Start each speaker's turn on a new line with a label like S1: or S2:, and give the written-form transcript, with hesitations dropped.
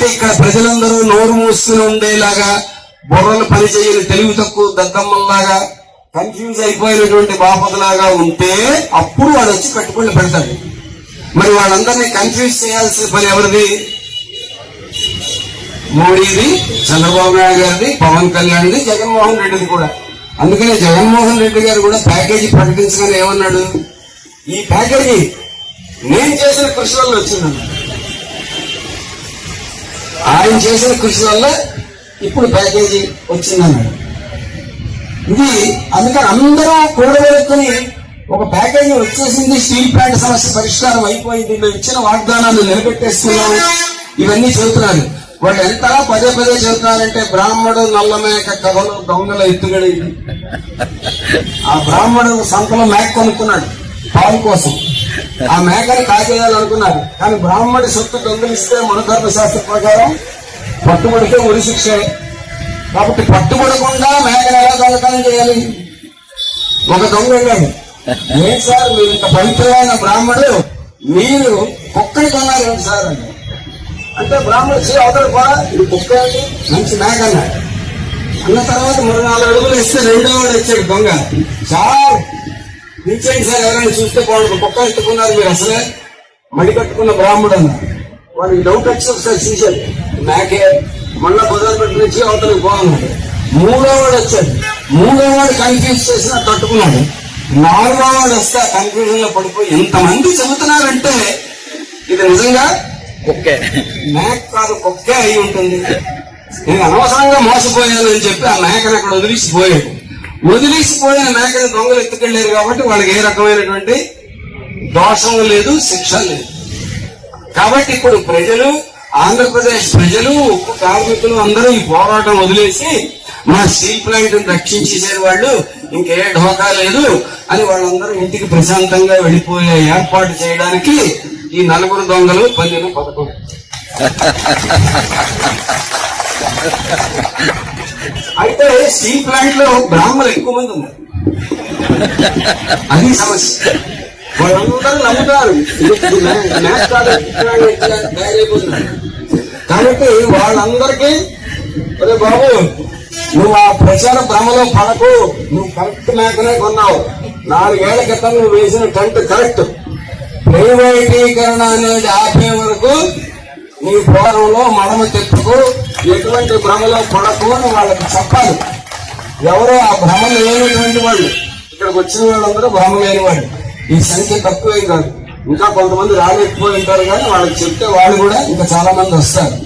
S1: కాబట్టి ఇక్కడ ప్రజలందరూ నోరు మూసుకుని ఉండేలాగా, బుర్రలు పనిచేయని తెలివి తక్కువ దద్దమ్మల్లాగా, కన్ఫ్యూజ్ అయిపోయినటువంటి బాపతలాగా ఉంటే అప్పుడు వాడు వచ్చి పెట్టుబడులు పెడతాడు. మరి వాళ్ళందరినీ కన్ఫ్యూజ్ చేయాల్సిన పని ఎవరిది? మోడీది, చంద్రబాబు నాయుడు గారిది, పవన్ కళ్యాణ్ది, జగన్మోహన్ రెడ్డిది కూడా. అందుకనే జగన్మోహన్ రెడ్డి గారు కూడా ప్యాకేజీ ప్రకటించగానే ఏమన్నాడు? ఈ ప్యాకేజీ నేను చేసిన కృషి వల్ల వచ్చిందన్న. ఆయన చేసిన కృషి వల్ల ఇప్పుడు ప్యాకేజీ వచ్చిందన్నాడు. ఇది అందుకని అందరూ కూడబెట్టుకుని ఒక ప్యాకేజీ వచ్చేసింది, స్టీల్ ప్లాంట్ సమస్య పరిష్కారం అయిపోయింది, మేము ఇచ్చిన వాగ్దానాన్ని నిలబెట్టేస్తున్నాము, ఇవన్నీ చెబుతున్నారు. వాళ్ళు ఎంత పదే పదే చెబుతున్నారంటే బ్రాహ్మడు నల్లమేక కథలో దొంగల ఎత్తుగడైంది. ఆ బ్రాహ్మడు సంతలో మేక కొనుక్కున్నాడు పాలు కోసం. ఆ మేకని కాజేయాలనుకున్నారు. కానీ బ్రాహ్మడి సొత్తు దొంగలిస్తే మన ధర్మశాస్త్ర ప్రకారం పట్టుబడితే ఉరి శిక్ష. కాబట్టి పట్టుబడకుండా మేకను ఎలా దొంగతనం చేయాలి? ఒక దొంగ వెళ్ళాడు, ఏంటి సార్ మీరు ఇంత పవిత్రమైన బ్రాహ్మడు, మీరు కుక్కని కొన్నారు ఏంటి సార్ అని. అంటే బ్రాహ్మడు అవతల కూడా ఇది కుక్క ఏంటి, మంచి మేక అన్నాడు. అన్న తర్వాత 3-4 అడుగులు ఇస్తే రెండో వాడు వచ్చాడు దొంగ. సార్ నిల్చండి సార్, ఎవరైనా చూస్తే బాగుంటుంది, కుక్క ఎత్తుకున్నారు మీరు, అసలే మడి కట్టుకున్న బ్రాహ్మడు అన్నారు. వాడికి డౌట్ వచ్చి ఒకసారి చూశాడు, మేకే. మళ్ళా బజార్ పెట్టి నుంచి అవతలకి పోతున్నాడు. 3వ వాడు వచ్చాడు. 3వ వాడు కన్ఫ్యూజ్ చేసిన తట్టుకున్నాడు. 4వ వాడు వస్తే ఆ కన్ఫ్యూజన్ లో పడిపోయి ఎంతమంది చెబుతున్నారంటే ఇది నిజంగా కుక్కే, మేక కాదు కుక్కే అయి ఉంటుంది. నేను అనవసరంగా మోసపోయాను అని చెప్పి ఆ మేకను అక్కడ వదిలిసిపోయాడు. వదిలిసిపోయిన మేకని దొంగలు ఎత్తుకెళ్లారు కాబట్టి వాళ్ళకి ఏ రకమైనటువంటి దోషం లేదు, శిక్ష లేదు. కాబట్టి ఇప్పుడు ప్రజలు, ఆంధ్రప్రదేశ్ ప్రజలు, ఉక్కు కార్మికులు అందరూ ఈ పోరాటం వదిలేసి మా స్టీల్ ప్లాంట్ రక్షించేసే వాళ్ళు, ఇంకే ఢోకా లేదు అని వాళ్ళందరూ ఇంటికి ప్రశాంతంగా వెళ్ళిపోయే ఏర్పాటు చేయడానికి ఈ 4 దొంగలు పన్నిన పథకం. అయితే స్టీల్ ప్లాంట్ లో బ్రాహ్మణులు ఎక్కువ మంది ఉన్నారు, అది సమస్య. వాళ్ళందరూ నమ్ముతారు కాబట్టి వాళ్ళందరికీ అరే బాబు నువ్వు ఆ ప్రచార భ్రమలో పడకు, నువ్వు కరెక్ట్ మేకనే కొన్నావు, 4 ఏళ్ల క్రితం నువ్వు వేసిన టెంట్ కరెక్ట్. ప్రైవేటీకరణ అనేది ఆపే వరకు నీ పోరంలో మడమ తెప్పుకు, ఎటువంటి భ్రమలో పడకు అని వాళ్ళకి చెప్పాలి. ఎవరో ఆ భ్రమ లేనటువంటి వాళ్ళు, ఇక్కడికి వచ్చిన వాళ్ళందరూ భ్రమ లేని వాళ్ళు. ఈ సంఖ్య తక్కువేం కాదు, ఇంకా కొంతమంది రాలేకపోయి ఉంటారు. కానీ వాళ్ళకి చెప్తే వాళ్ళు కూడా ఇంకా చాలా మంది వస్తారు.